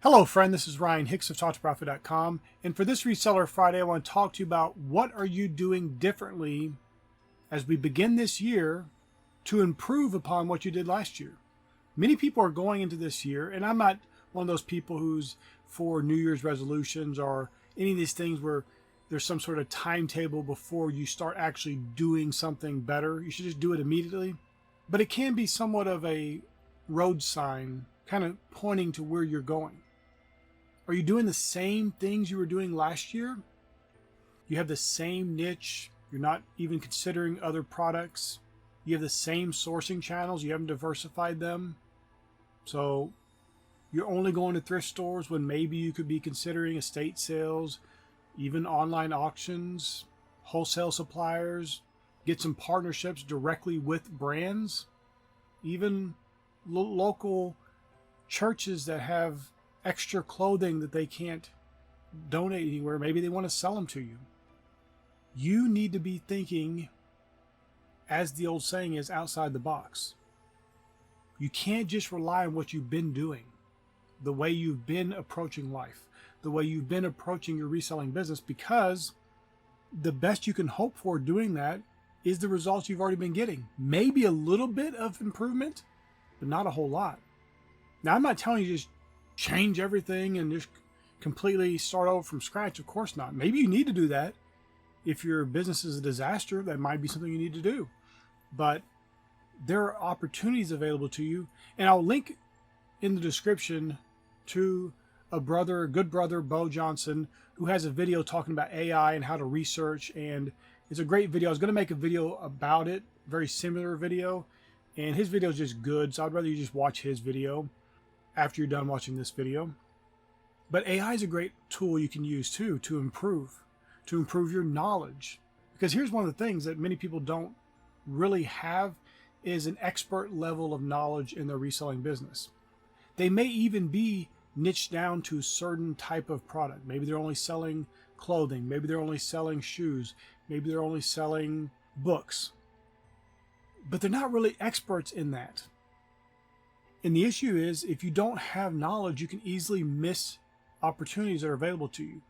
Hello friend, this is Ryan Hicks of TalkToProfit.com, and for this Reseller Friday I want to talk to you about what are you doing differently as we begin this year to improve upon what you did last year. Many people are going into this year, and I'm not one of those people who's for New Year's resolutions or any of these things where there's some sort of timetable before you start actually doing something better. You should just do it immediately. But it can be somewhat of a road sign kind of pointing to where you're going. Are you doing the same things you were doing last year? You have the same niche. You're not even considering other products. You have the same sourcing channels. You haven't diversified them. So you're only going to thrift stores when maybe you could be considering estate sales, even online auctions, wholesale suppliers, get some partnerships directly with brands, even local churches that have extra clothing that they can't donate anywhere. Maybe they want to sell them to you. You need to be thinking, as the old saying is, outside the box. You can't just rely on what you've been doing, the way you've been approaching life, the way you've been approaching your reselling business, because the best you can hope for doing that is the results you've already been getting. Maybe a little bit of improvement, but not a whole lot. Now, I'm not telling you just change everything and just completely start over from scratch. Of course not. Maybe you need to do that. If your business is a disaster, that might be something you need to do. But there are opportunities available to you. And I'll link in the description to a good brother, Bo Johnson, who has a video talking about AI and how to research. And it's a great video. I was going to make a video about it, very similar video. And his video is just good. So I'd rather you just watch his video after you're done watching this video. But AI is a great tool you can use too to improve your knowledge. Because here's one of the things that many people don't really have is an expert level of knowledge in their reselling business. They may even be niched down to a certain type of product. Maybe they're only selling clothing. Maybe they're only selling shoes. Maybe they're only selling books. But they're not really experts in that. And the issue is, if you don't have knowledge, you can easily miss opportunities that are available to you.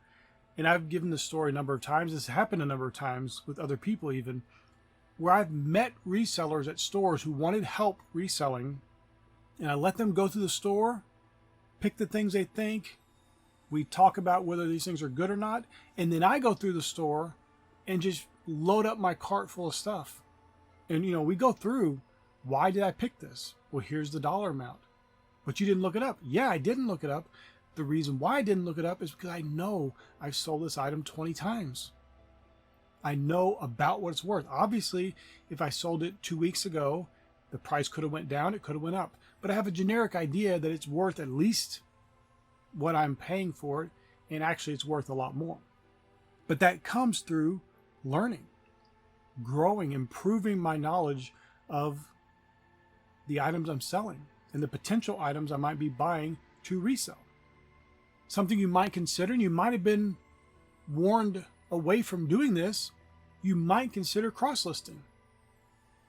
And I've given this story a number of times. This happened a number of times with other people even, where I've met resellers at stores who wanted help reselling, and I let them go through the store, pick the things they think. We talk about whether these things are good or not, and then I go through the store and just load up my cart full of stuff. And we go through, why did I pick this? Well, here's the dollar amount. But you didn't look it up. Yeah, I didn't look it up. The reason why I didn't look it up is because I know I've sold this item 20 times. I know about what it's worth. Obviously, if I sold it 2 weeks ago, the price could have went down, it could have went up. But I have a generic idea that it's worth at least what I'm paying for it, and actually it's worth a lot more. But that comes through learning, growing, improving my knowledge of the items I'm selling and the potential items I might be buying to resell. Something you might consider, and you might have been warned away from doing this, you might consider cross-listing.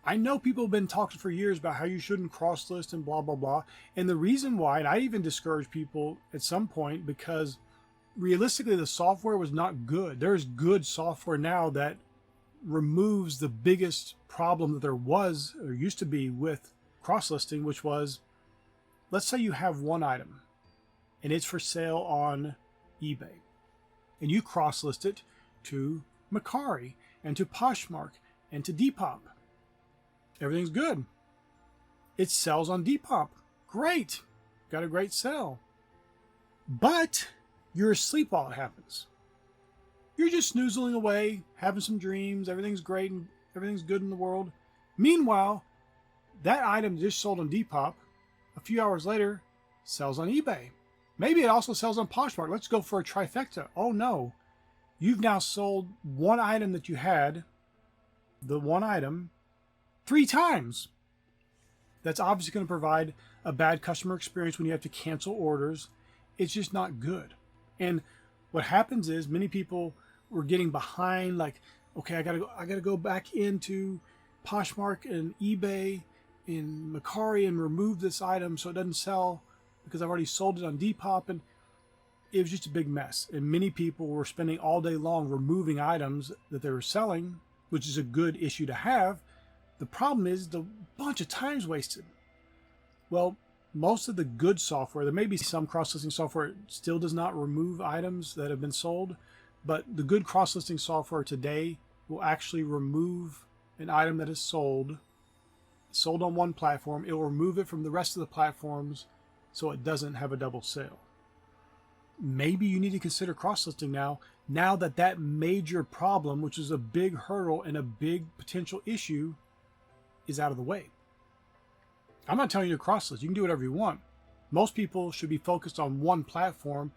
I know people have been talking for years about how you shouldn't cross-list and blah, blah, blah. And the reason why, and I even discouraged people at some point, because realistically the software was not good. There's good software now that removes the biggest problem that there was or used to be with cross-listing, which was, let's say you have one item and it's for sale on eBay, and you cross-list it to Mercari and to Poshmark and to Depop. Everything's good. It sells on Depop. Great. Got a great sell. But you're asleep while it happens. You're just snoozling away, having some dreams, everything's great and everything's good in the world. Meanwhile, that item just sold on Depop, a few hours later, sells on eBay. Maybe it also sells on Poshmark. Let's go for a trifecta. Oh no, you've now sold one item that you had, the one item, 3 times. That's obviously going to provide a bad customer experience when you have to cancel orders. It's just not good. And what happens is many people were getting behind, like, okay, I gotta go back into Poshmark and eBay in Mercari and remove this item so it doesn't sell because I've already sold it on Depop, and it was just a big mess. And many people were spending all day long removing items that they were selling, which is a good issue to have. The problem is the bunch of time's wasted. Well, most of the good software, there may be some cross-listing software that still does not remove items that have been sold, but the good cross-listing software today will actually remove an item that is sold on one platform. It will remove it from the rest of the platforms so it doesn't have a double sale. Maybe you need to consider cross-listing now that that major problem, which is a big hurdle and a big potential issue, is out of the way. I'm not telling you to cross-list. You can do whatever you want. Most people should be focused on one platform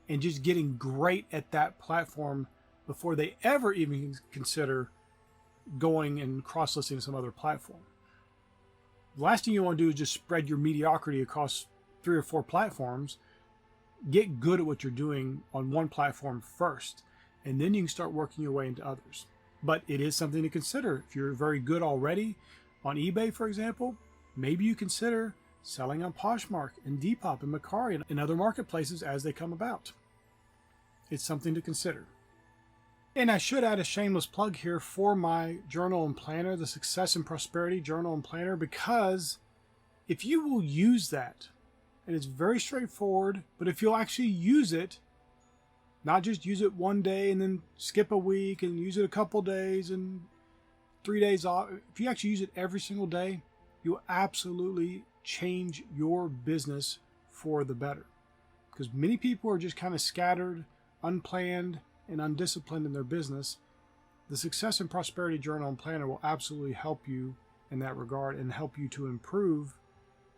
and just getting great at that platform before they ever even consider going and cross-listing to some other platform. The last thing you want to do is just spread your mediocrity across 3 or 4 platforms. Get good at what you're doing on one platform first, and then you can start working your way into others. But it is something to consider. If you're very good already on eBay, for example, maybe you consider selling on Poshmark and Depop and Mercari and other marketplaces as they come about. It's something to consider. And I should add a shameless plug here for my journal and planner, the Success and Prosperity Journal and Planner, because if you will use that, and it's very straightforward, but if you'll actually use it, not just use it one day and then skip a week and use it a couple days and 3 days off, if you actually use it every single day, you'll absolutely change your business for the better. Because many people are just kind of scattered, unplanned, and undisciplined in their business. The Success and Prosperity Journal and Planner will absolutely help you in that regard and help you to improve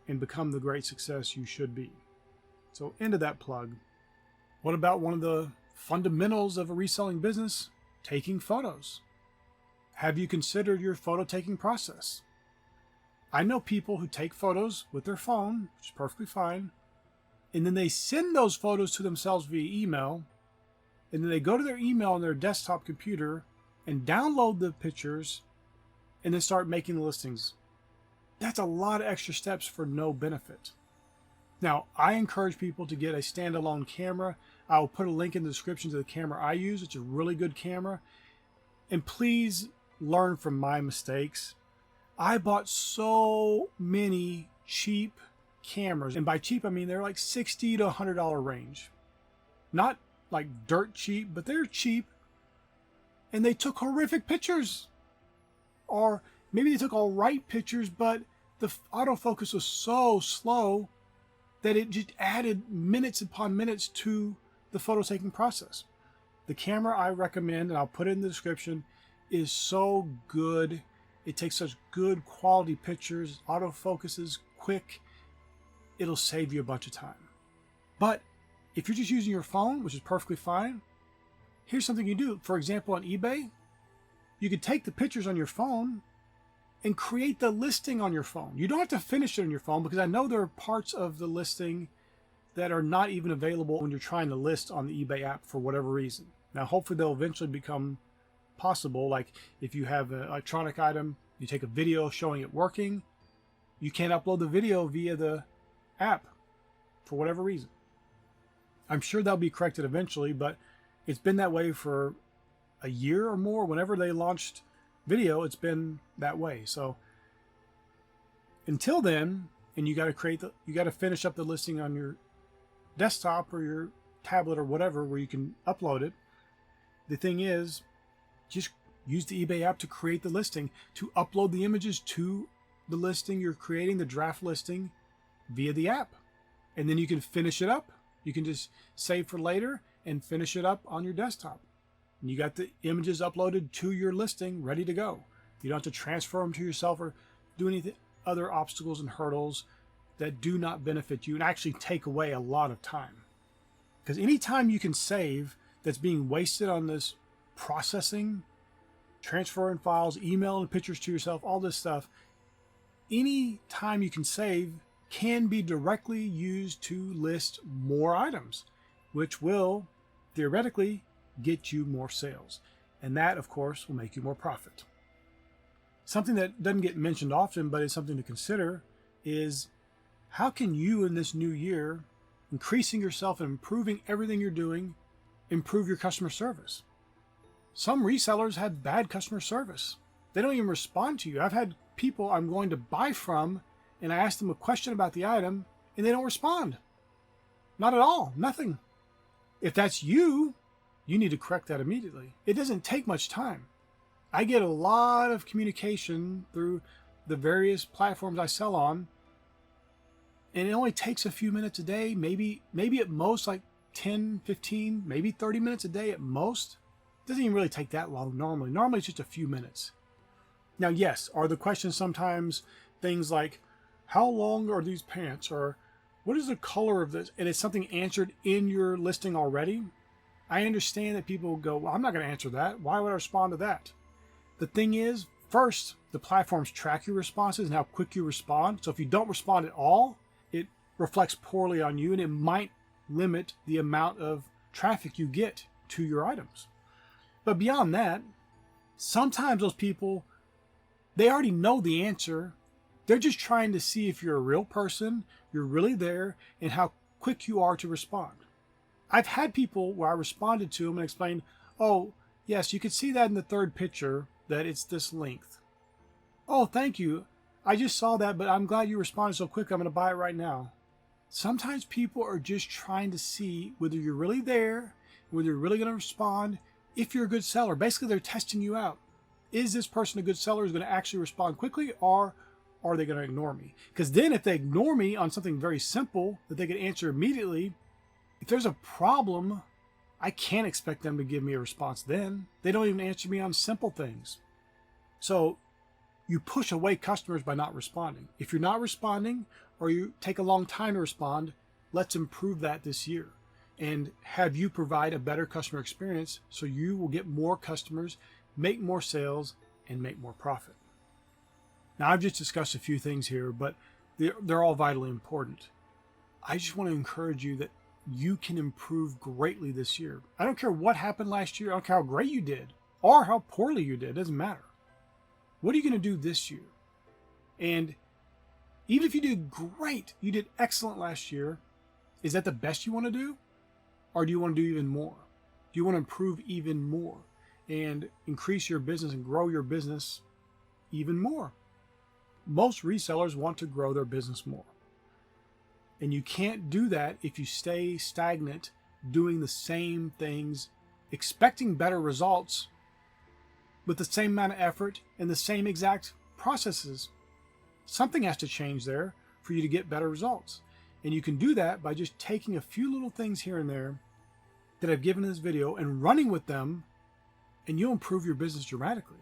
and become the great success you should be. So into that plug, what about one of the fundamentals of a reselling business? Taking photos. Have you considered your photo taking process? I know people who take photos with their phone, which is perfectly fine, and then they send those photos to themselves via email, and then they go to their email on their desktop computer and download the pictures and then start making the listings. That's a lot of extra steps for no benefit. Now, I encourage people to get a standalone camera. I will put a link in the description to the camera I use. It's a really good camera. And please learn from my mistakes. I bought so many cheap cameras. And by cheap, I mean they're like $60 to $100 range. Not like dirt cheap, but they're cheap. And they took horrific pictures. Or maybe they took all right pictures, but the autofocus was so slow that it just added minutes upon minutes to the photo taking process. The camera I recommend, and I'll put it in the description, is so good. It takes such good quality pictures, autofocuses quick. It'll save you a bunch of time. But if you're just using your phone, which is perfectly fine, here's something you do. For example, on eBay, you could take the pictures on your phone and create the listing on your phone. You don't have to finish it on your phone, because I know there are parts of the listing that are not even available when you're trying to list on the eBay app for whatever reason. Now, hopefully they'll eventually become possible. Like if you have an electronic item, you take a video showing it working, you can't upload the video via the app for whatever reason. I'm sure that'll be corrected eventually, but it's been that way for a year or more. Whenever they launched video, it's been that way. So until then, and you got to finish up the listing on your desktop or your tablet or whatever where you can upload it. The thing is, just use the eBay app to create the listing, to upload the images to the listing you're creating, the draft listing, via the app. And then you can finish it up. You can just save for later and finish it up on your desktop. And you got the images uploaded to your listing ready to go. You don't have to transfer them to yourself or do any other obstacles and hurdles that do not benefit you and actually take away a lot of time. Because any time you can save that's being wasted on this processing, transferring files, emailing pictures to yourself, all this stuff, any time you can save can be directly used to list more items, which will theoretically get you more sales. And that, of course, will make you more profit. Something that doesn't get mentioned often, but is something to consider, is How can you in this new year, increasing yourself and improving everything you're doing, improve your customer service? Some resellers have bad customer service. They don't even respond to you. I've had people I'm going to buy from, and I ask them a question about the item, and they don't respond. Not at all. Nothing. If that's you, you need to correct that immediately. It doesn't take much time. I get a lot of communication through the various platforms I sell on, and it only takes a few minutes a day, maybe at most like 10, 15, maybe 30 minutes a day at most. It doesn't even really take that long normally. Normally it's just a few minutes. Now, yes, are the questions sometimes things like, how long are these pants? Or what is the color of this? And it's something answered in your listing already. I understand that people go, well, I'm not going to answer that. Why would I respond to that? The thing is, first, the platforms track your responses and how quick you respond. So if you don't respond at all, it reflects poorly on you, and it might limit the amount of traffic you get to your items. But beyond that, sometimes those people, they already know the answer. They're just trying to see if you're a real person, you're really there, and how quick you are to respond. I've had people where I responded to them and explained, oh, yes, you can see that in the third picture, that it's this length. Oh, thank you. I just saw that, but I'm glad you responded so quick. I'm going to buy it right now. Sometimes people are just trying to see whether you're really there, whether you're really going to respond, if you're a good seller. Basically, they're testing you out. Is this person a good seller who's going to actually respond quickly, or are they going to ignore me? Because then if they ignore me on something very simple that they can answer immediately, if there's a problem, I can't expect them to give me a response then. They don't even answer me on simple things. So you push away customers by not responding. If you're not responding, or you take a long time to respond, let's improve that this year and have you provide a better customer experience so you will get more customers, make more sales, and make more profit. Now, I've just discussed a few things here, but they're all vitally important. I just want to encourage you that you can improve greatly this year. I don't care what happened last year. I don't care how great you did or how poorly you did. It doesn't matter. What are you going to do this year? And even if you did great, you did excellent last year, is that the best you want to do? Or do you want to do even more? Do you want to improve even more and increase your business and grow your business even more? Most resellers want to grow their business more. And you can't do that if you stay stagnant, doing the same things, expecting better results with the same amount of effort and the same exact processes. Something has to change there for you to get better results. And you can do that by just taking a few little things here and there that I've given in this video and running with them, and you'll improve your business dramatically.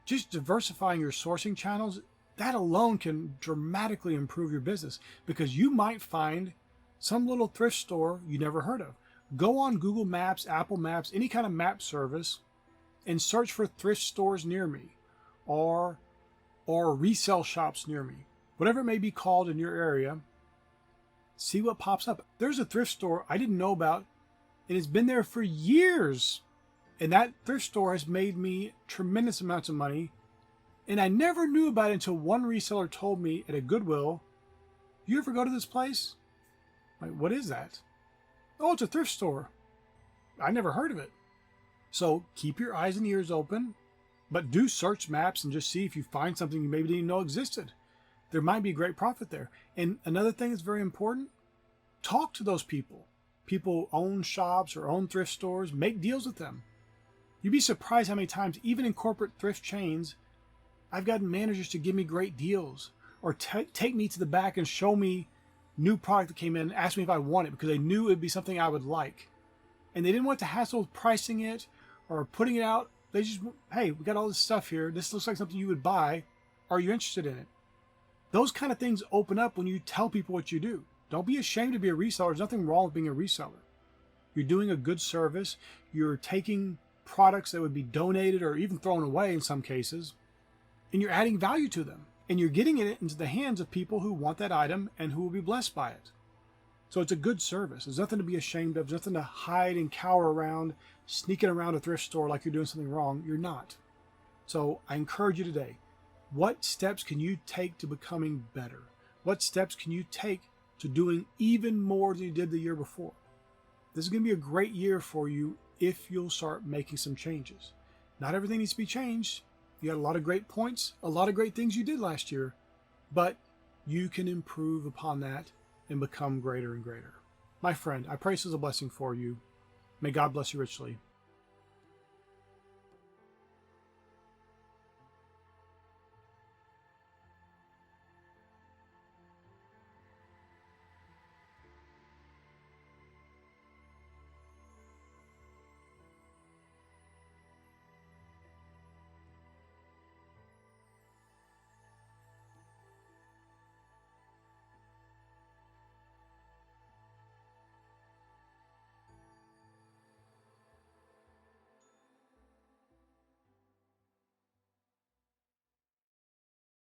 Just diversifying your sourcing channels, that alone can dramatically improve your business, because you might find some little thrift store you never heard of. Go on Google Maps, Apple Maps, any kind of map service, and search for thrift stores near me or resale shops near me, whatever it may be called in your area. See what pops up. There's a thrift store I didn't know about, and it's been there for years. And that thrift store has made me tremendous amounts of money. And I never knew about it until one reseller told me at a Goodwill, you ever go to this place? I'm like, what is that? Oh, it's a thrift store. I never heard of it. So keep your eyes and ears open, but do search maps and just see if you find something you maybe didn't even know existed. There might be great profit there. And another thing that's very important, talk to those people. People who own shops or own thrift stores, make deals with them. You'd be surprised how many times, even in corporate thrift chains, I've gotten managers to give me great deals or take me to the back and show me new product that came in and ask me if I want it because they knew it would be something I would like. And they didn't want to hassle with pricing it or putting it out. They just, hey, we got all this stuff here. This looks like something you would buy. Are you interested in it? Those kind of things open up when you tell people what you do. Don't be ashamed to be a reseller. There's nothing wrong with being a reseller. You're doing a good service. You're taking products that would be donated or even thrown away in some cases, and you're adding value to them. And you're getting it into the hands of people who want that item and who will be blessed by it. So it's a good service. There's nothing to be ashamed of. There's nothing to hide and cower around, sneaking around a thrift store like you're doing something wrong. You're not. So I encourage you today, what steps can you take to becoming better? What steps can you take to doing even more than you did the year before? This is going to be a great year for you if you'll start making some changes. Not everything needs to be changed. You had a lot of great points, a lot of great things you did last year, but you can improve upon that and become greater and greater. My friend, I pray this is a blessing for you. May God bless you richly.